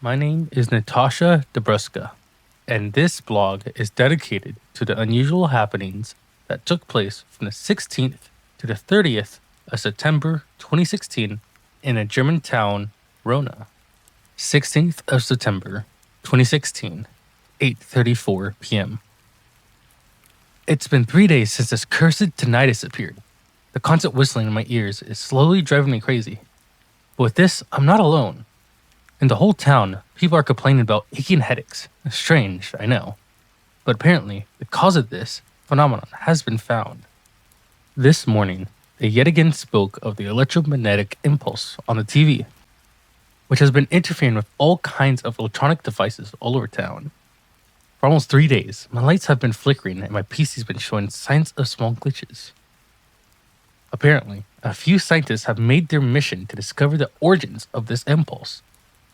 My name is Natasha Dobruska, and this blog is dedicated to the unusual happenings that took place from the 16th to the 30th of September 2016 in a German town, Rona. 16th of September 2016, 8:34 p.m. It's been 3 days since this cursed tinnitus appeared. The constant whistling in my ears is slowly driving me crazy. But with this, I'm not alone. In the whole town, people are complaining about aching headaches. Strange, I know. But apparently, the cause of this phenomenon has been found. This morning, they yet again spoke of the electromagnetic impulse on the TV, which has been interfering with all kinds of electronic devices all over town. For almost 3 days, my lights have been flickering and my PC's been showing signs of small glitches. Apparently, a few scientists have made their mission to discover the origins of this impulse.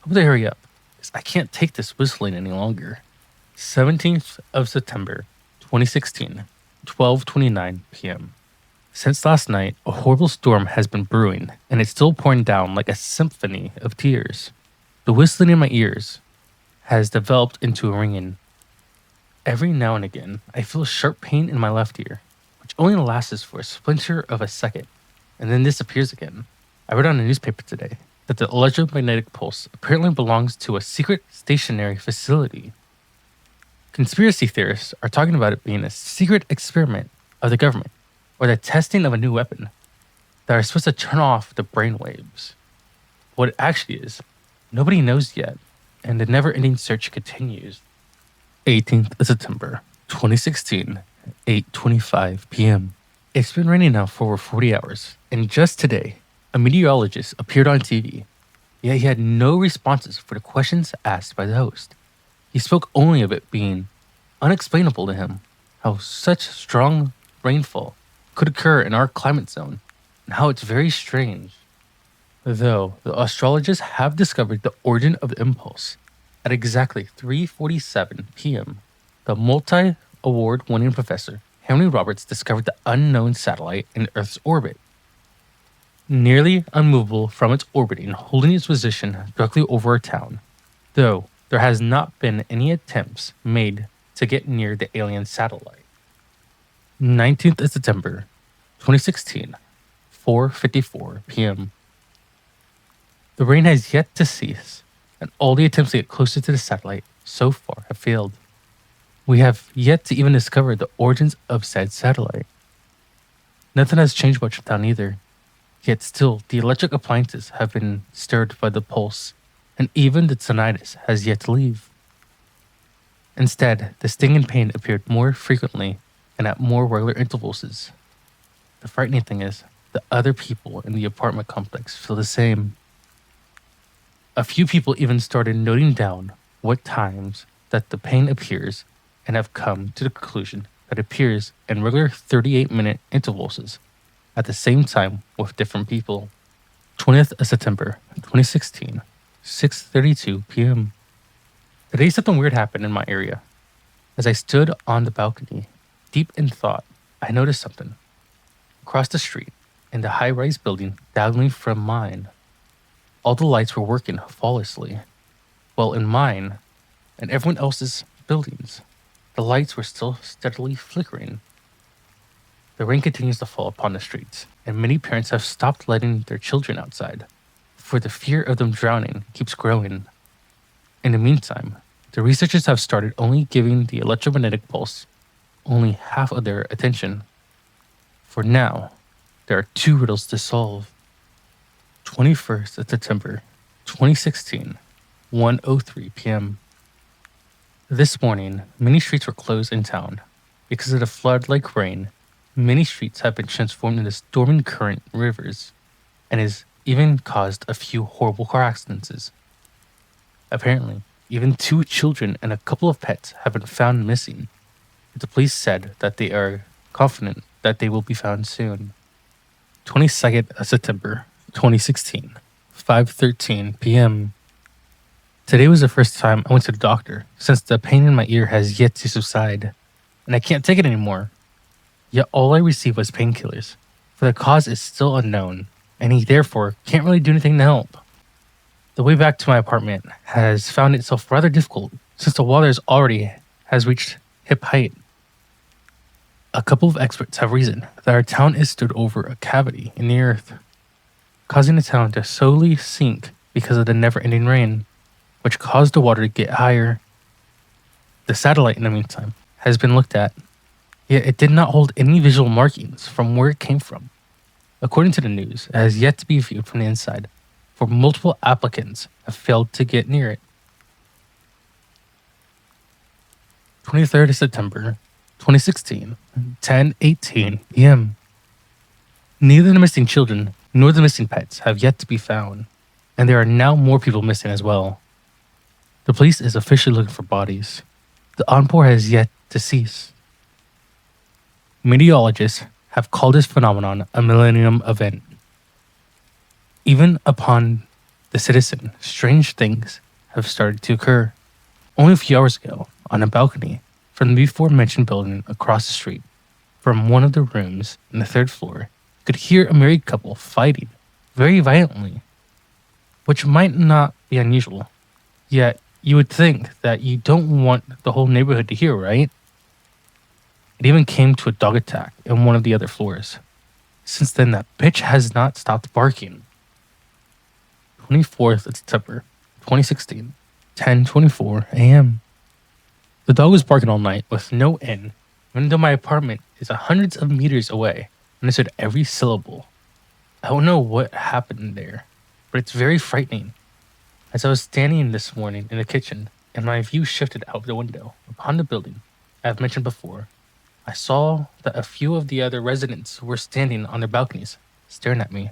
Hope they hurry up, because I can't take this whistling any longer. 17th of September, 2016, 12:29 p.m. Since last night, a horrible storm has been brewing, and it's still pouring down like a symphony of tears. The whistling in my ears has developed into a ringing. Every now and again, I feel a sharp pain in my left ear, which only lasts for a splinter of a second, and then disappears again. I read on a newspaper today that the electromagnetic pulse apparently belongs to a secret stationary facility. Conspiracy theorists are talking about it being a secret experiment of the government, or the testing of a new weapon that are supposed to turn off the brainwaves. What it actually is, nobody knows yet, and the never-ending search continues. 18th of September, 2016, 8:25 p.m. It's been raining now for over 40 hours, and just today, a meteorologist appeared on TV, yet he had no responses for the questions asked by the host. He spoke only of it being unexplainable to him how such strong rainfall could occur in our climate zone, and how it's very strange. Though the astrologists have discovered the origin of the impulse, at exactly 3:47 p.m., the multi-award winning professor Henry Roberts discovered the unknown satellite in Earth's orbit. Nearly unmovable from its orbiting, holding its position directly over our town, though there has not been any attempts made to get near the alien satellite. 19th of September, 2016, 4:54 p.m. The rain has yet to cease, and all the attempts to get closer to the satellite so far have failed. We have yet to even discover the origins of said satellite. Nothing has changed much in town either. Yet still, the electric appliances have been stirred by the pulse, and even the tinnitus has yet to leave. Instead, the sting and pain appeared more frequently and at more regular intervals. The frightening thing is, the other people in the apartment complex feel the same. A few people even started noting down what times that the pain appears and have come to the conclusion that it appears in regular 38-minute intervals at the same time with different people. 20th of September, 2016, 6:32 p.m. Today something weird happened in my area. As I stood on the balcony, deep in thought, I noticed something. Across the street, in the high-rise building diagonally from mine, all the lights were working flawlessly. While in mine and everyone else's buildings, the lights were still steadily flickering. The rain continues to fall upon the streets, and many parents have stopped letting their children outside, for the fear of them drowning keeps growing. In the meantime, the researchers have started only giving the electromagnetic pulse only half of their attention. For now, there are 2 riddles to solve. 21st of September, 2016, 1:03 p.m. This morning, many streets were closed in town. Because of the flood-like rain, many streets have been transformed into storming current rivers, and has even caused a few horrible car accidents. Apparently, even 2 children and a couple of pets have been found missing. The police said that they are confident that they will be found soon. 22nd of September, 2016, 5:13 p.m. Today was the first time I went to the doctor since the pain in my ear has yet to subside, and I can't take it anymore. Yet all I received was painkillers, for the cause is still unknown, and he therefore can't really do anything to help. The way back to my apartment has found itself rather difficult since the water has reached hip height. A couple of experts have reasoned that our town is stood over a cavity in the earth, causing the town to slowly sink because of the never-ending rain, which caused the water to get higher. The satellite, in the meantime, has been looked at, yet it did not hold any visual markings from where it came from. According to the news, it has yet to be viewed from the inside, for multiple applicants have failed to get near it. 23rd of September, 2016, 10:18 p.m. Neither the missing children nor the missing pets have yet to be found, and there are now more people missing as well. The police is officially looking for bodies. The onpour has yet to cease. Meteorologists have called this phenomenon a millennium event. Even upon the citizen, strange things have started to occur. Only a few hours ago, on a balcony from the before-mentioned building across the street, from one of the rooms on the third floor, you could hear a married couple fighting very violently, which might not be unusual. Yet, you would think that you don't want the whole neighborhood to hear, right? It even came to a dog attack in one of the other floors. Since then, that bitch has not stopped barking. 24th of September, 2016, 10:24 a.m. The dog was barking all night with no end, even though my apartment is hundreds of meters away, and I heard every syllable. I don't know what happened there, but it's very frightening. As I was standing this morning in the kitchen, and my view shifted out the window upon the building I have mentioned before, I saw that a few of the other residents were standing on their balconies, staring at me.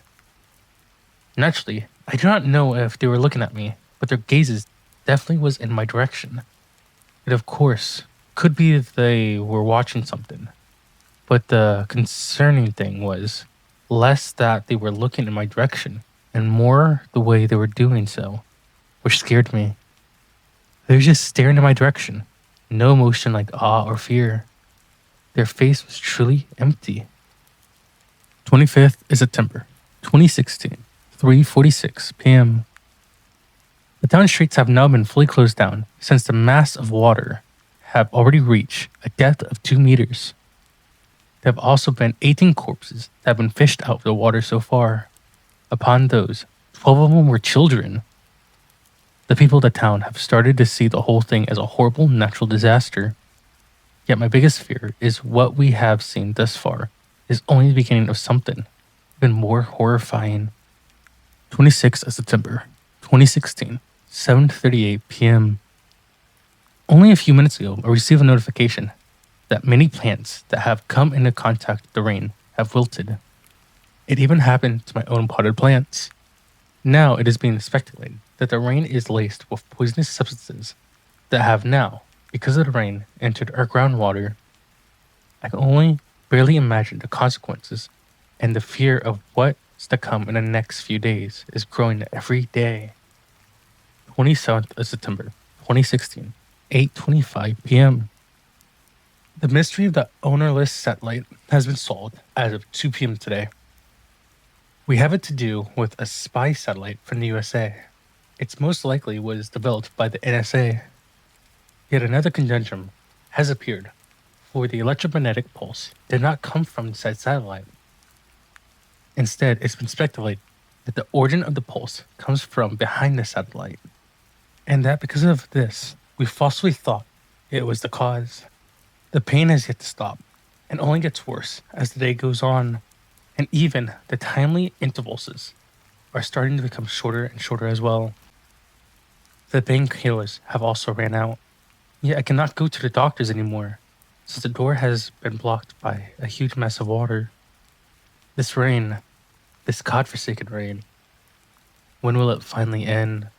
Naturally, I do not know if they were looking at me, but their gazes definitely was in my direction. It, of course, could be they were watching something, but the concerning thing was less that they were looking in my direction and more the way they were doing so, which scared me. They were just staring in my direction, no emotion like awe or fear. Their face was truly empty. 25th of September, 2016, 3:46 p.m. The town streets have now been fully closed down since the mass of water have already reached a depth of 2 meters. There have also been 18 corpses that have been fished out of the water so far. Upon those, 12 of them were children. The people of the town have started to see the whole thing as a horrible natural disaster. Yet my biggest fear is what we have seen thus far is only the beginning of something even more horrifying. 26th of September, 2016, 7:38 p.m. Only a few minutes ago, I received a notification that many plants that have come into contact with the rain have wilted. It even happened to my own potted plants. Now it is being speculated that the rain is laced with poisonous substances that have now, because of the rain, entered our groundwater. I can only barely imagine the consequences, and the fear of what's to come in the next few days is growing every day. 27th of September, 2016, 8:25 p.m. The mystery of the ownerless satellite has been solved as of 2 p.m. today. We have it to do with a spy satellite from the USA. It's most likely was developed by the NSA. Yet another conundrum has appeared, for the electromagnetic pulse did not come from said satellite. Instead, it's been speculated that the origin of the pulse comes from behind the satellite, and that because of this, we falsely thought it was the cause. The pain has yet to stop, and only gets worse as the day goes on, and even the timely intervals are starting to become shorter and shorter as well. The painkillers have also ran out. Yet I cannot go to the doctors anymore, since the door has been blocked by a huge mass of water. This rain, this godforsaken rain, when will it finally end?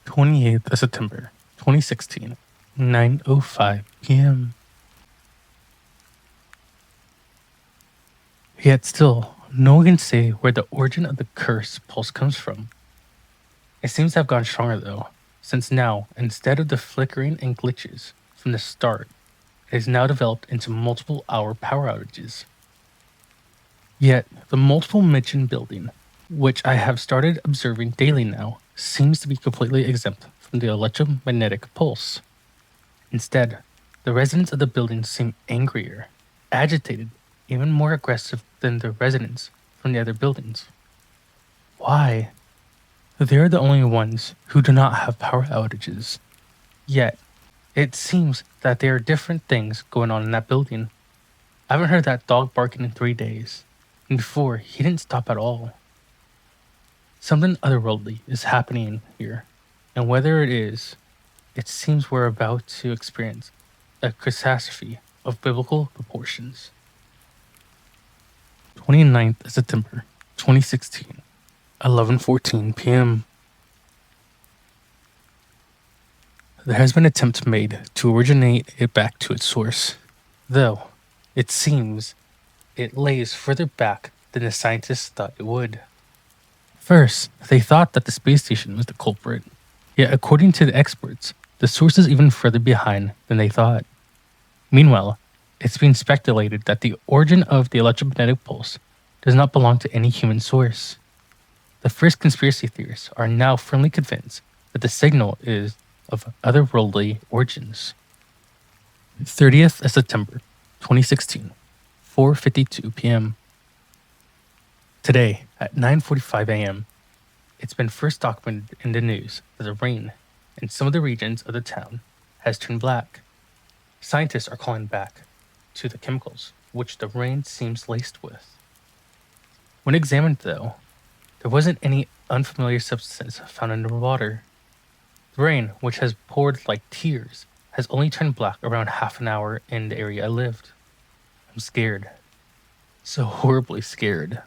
28th of September, 2016, 9:05 p.m. Yet still, no one can say where the origin of the curse pulse comes from. It seems to have gone stronger though, since now, instead of the flickering and glitches from the start, it has now developed into multiple hour power outages. Yet, the multiple mentioned building, which I have started observing daily now, seems to be completely exempt from the electromagnetic pulse. Instead, the residents of the building seem angrier, agitated, even more aggressive than the residents from the other buildings. Why? They're the only ones who do not have power outages. Yet, it seems that there are different things going on in that building. I haven't heard that dog barking in 3 days, and before, he didn't stop at all. Something otherworldly is happening here, and whether it is, it seems we're about to experience a catastrophe of biblical proportions. 29th of September, 2016, 11:14 p.m. There has been attempts made to originate it back to its source, though it seems it lays further back than the scientists thought it would. First, they thought that the space station was the culprit, yet according to the experts, the source is even further behind than they thought. Meanwhile, it's been speculated that the origin of the electromagnetic pulse does not belong to any human source. The first conspiracy theorists are now firmly convinced that the signal is of otherworldly origins. 30th of September, 2016, 4:52 p.m. Today, at 9:45 a.m., it's been first documented in the news that the rain in some of the regions of the town has turned black. Scientists are calling back to the chemicals which the rain seems laced with. When examined, though, there wasn't any unfamiliar substance found in the water. The rain, which has poured like tears, has only turned black around half an hour in the area I lived. I'm scared. So horribly scared.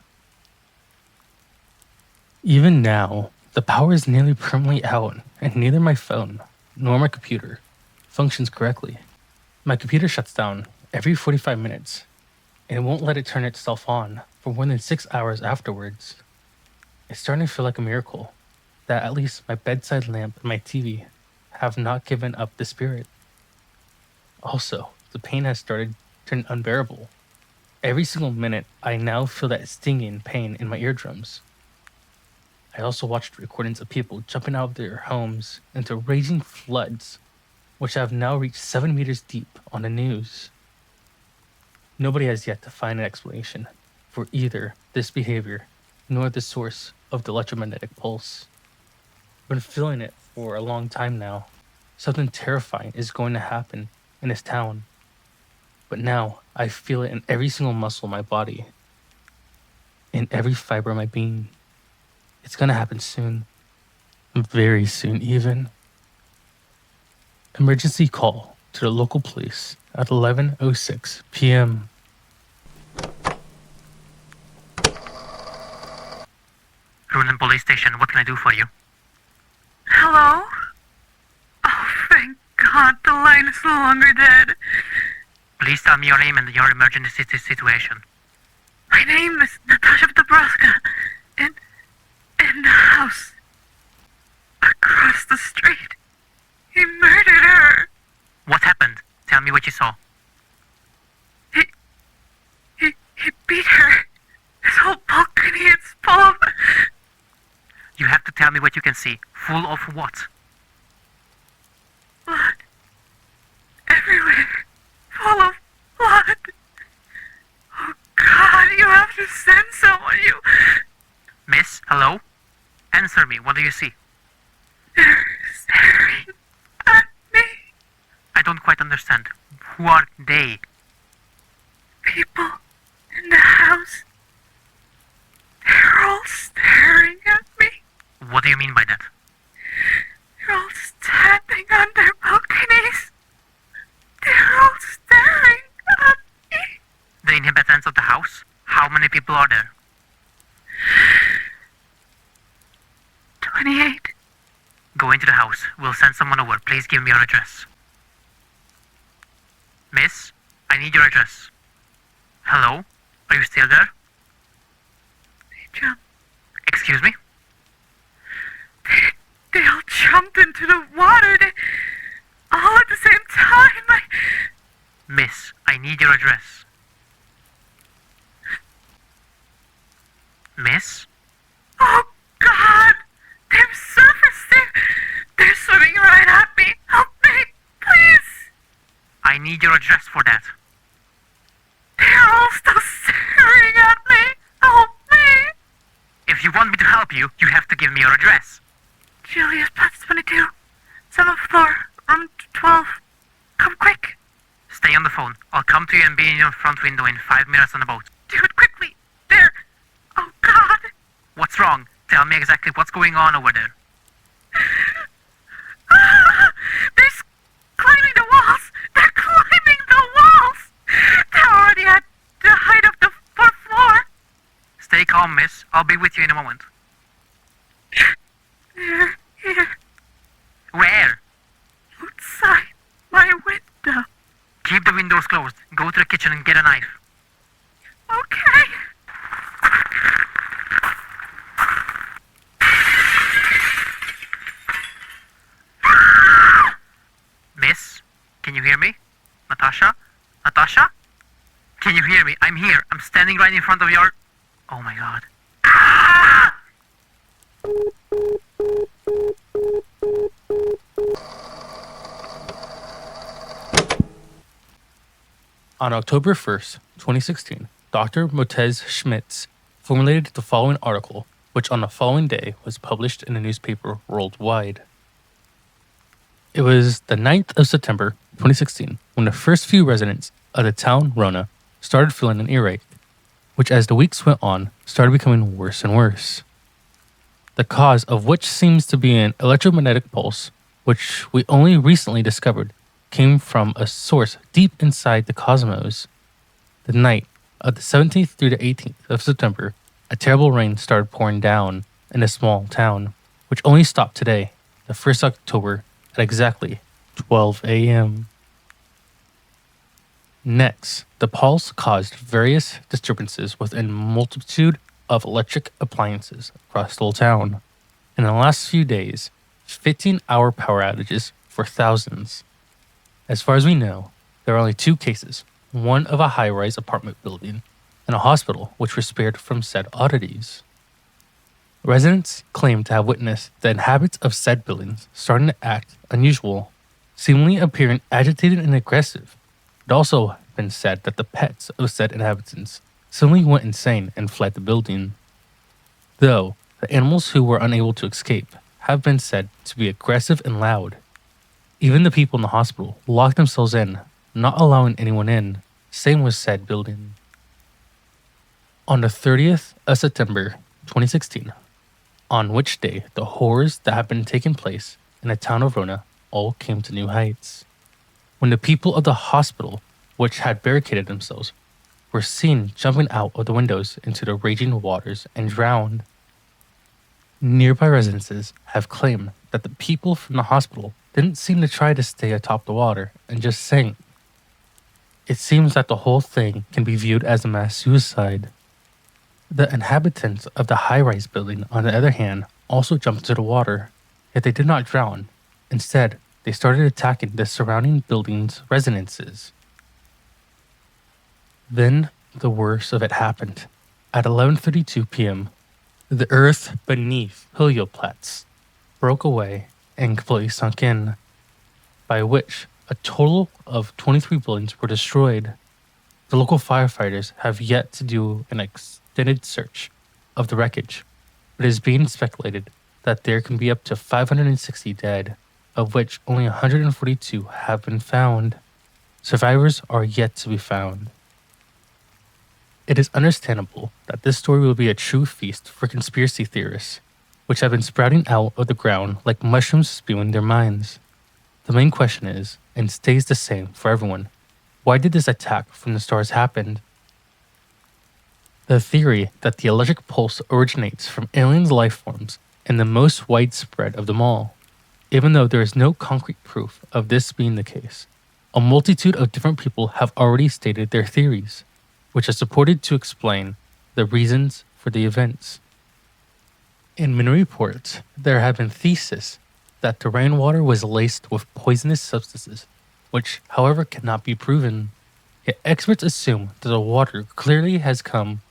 Even now, the power is nearly permanently out, and neither my phone nor my computer functions correctly. My computer shuts down every 45 minutes, and it won't let it turn itself on for more than 6 hours afterwards. It's starting to feel like a miracle that at least my bedside lamp and my TV have not given up the spirit. Also, the pain has started turning unbearable. Every single minute, I now feel that stinging pain in my eardrums. I also watched recordings of people jumping out of their homes into raging floods, which have now reached 7 meters deep on the news. Nobody has yet to find an explanation for either this behavior nor the source of the electromagnetic pulse. I've been feeling it for a long time now. Something terrifying is going to happen in this town. But now I feel it in every single muscle of my body, in every fiber of my being. It's gonna happen soon. Very soon, even. Emergency call to the local police at 11:06 p.m. Runan Police Station, what can I do for you? Hello? Oh, thank God, the line is no longer dead. Please tell me your name and your emergency situation. My name is Natasha Dabrowska, in the house across the street. He murdered her. What happened? Tell me what you saw. He beat her. His whole balcony is full of... You have to tell me what you can see. Full of what? blood. Everywhere. Full of blood. Oh God, you have to send someone. Miss, hello? Answer me, what do you see? They're staring at me. I don't quite understand. Who are they? People in the house. They're all staring at me. What do you mean by that? They're all standing on their balconies. They're all staring at me. The inhabitants of the house? How many people are there? 28. Go into the house. We'll send someone over. Please give me your address. Miss, I need your address. Hello? Are you still there? They jumped. Excuse me? They all jumped into the water. They all at the same time. Miss, I need your address. Miss? Oh God! They're surfing I need your address for that. They're all still staring at me. Help me. If you want me to help you, you have to give me your address. Julius Platz 22. 7th floor, room 12. Come quick. Stay on the phone. I'll come to you and be in your front window in 5 minutes on the boat. Do it quickly. There. Oh, God. What's wrong? Tell me exactly what's going on over there. They're climbing the walls. They're climbing the walls. They're already at the height of the 4th floor. Stay calm, miss. I'll be with you in a moment. They're here. Where? Outside my window. Keep the windows closed. Go to the kitchen and get a knife. Okay. Miss? Can you hear me? Natasha? Natasha? Can you hear me? I'm here. I'm standing right in front of your... Oh my god. On October 1st, 2016, Dr. Motez Schmitz formulated the following article, which on the following day was published in a newspaper worldwide. It was the 9th of September, 2016, when the first few residents of the town Rona started feeling an earache, which as the weeks went on, started becoming worse and worse. The cause of which seems to be an electromagnetic pulse, which we only recently discovered came from a source deep inside the cosmos. The night of the 17th through the 18th of September, a terrible rain started pouring down in a small town, which only stopped today, the 1st October, at exactly 12 a.m. Next, the pulse caused various disturbances within a multitude of electric appliances across the whole town. In the last few days, 15-hour power outages for thousands. As far as we know, there are only 2 cases, one of a high-rise apartment building and a hospital which were spared from said oddities. Residents claim to have witnessed the inhabitants of said buildings starting to act unusual, seemingly appearing agitated and aggressive. It also been said that the pets of said inhabitants suddenly went insane and fled the building. Though the animals who were unable to escape have been said to be aggressive and loud. Even the people in the hospital locked themselves in, not allowing anyone in. Same with said building. On the 30th of September 2016, on which day the horrors that had been taking place in the town of Rona all came to new heights. When the people of the hospital, which had barricaded themselves, were seen jumping out of the windows into the raging waters and drowned. Nearby residences have claimed that the people from the hospital didn't seem to try to stay atop the water and just sank. It seems that the whole thing can be viewed as a mass suicide. The inhabitants of the high-rise building, on the other hand, also jumped into the water, yet they did not drown. Instead, they started attacking the surrounding buildings' residences. Then, the worst of it happened. At 11:32 p.m., the earth beneath Helioplatz broke away and completely sunk in, by which a total of 23 buildings were destroyed. The local firefighters have yet to do an extended search of the wreckage. It is being speculated that there can be up to 560 dead, of which only 142 have been found. Survivors are yet to be found. It is understandable that this story will be a true feast for conspiracy theorists, which have been sprouting out of the ground like mushrooms spewing their minds. The main question is, and stays the same for everyone, why did this attack from the stars happen? The theory that the electric pulse originates from alien life forms is the most widespread of them all, even though there is no concrete proof of this being the case. A multitude of different people have already stated their theories, which are supported to explain the reasons for the events. In many reports, there have been theses that the rainwater was laced with poisonous substances, which, however, cannot be proven. Yet experts assume that the water clearly has come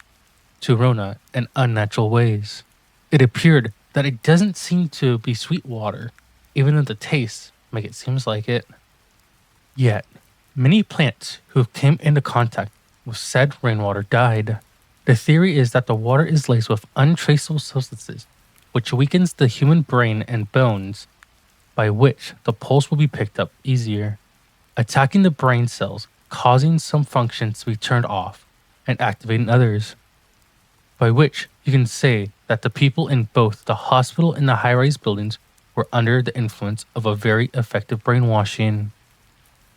to Rona in unnatural ways. It appeared that it doesn't seem to be sweet water, even though the taste make it seems like it. Yet, Many plants who came into contact with said rainwater died. The theory is that the water is laced with untraceable substances, which weakens the human brain and bones, by which the pulse will be picked up easier, attacking the brain cells, causing some functions to be turned off and activating others. By which you can say that the people in both the hospital and the high rise buildings were under the influence of a very effective brainwashing.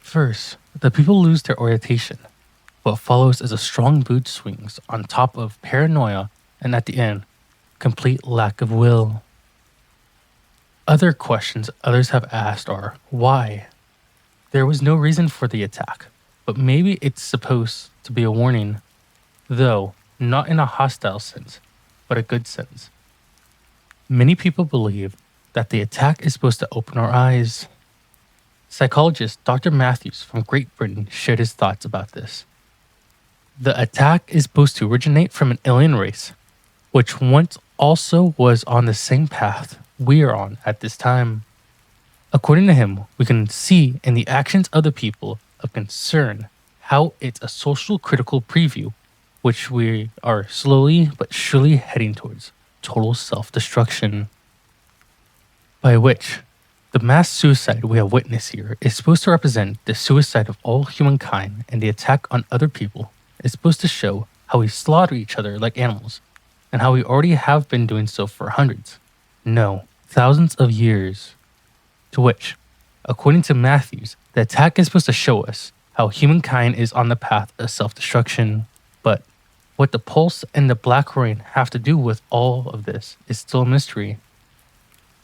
First, the people lose their orientation. What follows is a strong mood swings on top of paranoia, and at the end, complete lack of will. Other questions others have asked are why? There was no reason for the attack, but maybe it's supposed to be a warning, though not in a hostile sense, but a good sense. Many people believe that the attack is supposed to open our eyes. Psychologist Dr. Matthews from Great Britain shared his thoughts about this. The attack is supposed to originate from an alien race, which once also was on the same path we are on at this time. According to him, we can see in the actions of the people of concern how it's a social critical preview, which we are slowly but surely heading towards total self-destruction. By which, the mass suicide we have witnessed here is supposed to represent the suicide of all humankind, and the attack on other people is supposed to show how we slaughter each other like animals, and how we already have been doing so for hundreds, no, thousands of years. To which, according to Matthews, the attack is supposed to show us how humankind is on the path of self-destruction. But what the pulse and the black rain have to do with all of this is still a mystery.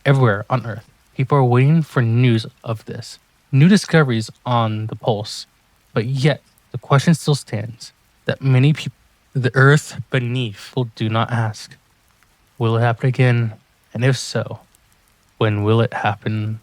Everywhere on Earth, people are waiting for news of this, new discoveries on the pulse, but yet the question still stands that many people, the Earth beneath, do not ask. Will it happen again? And if so, when will it happen?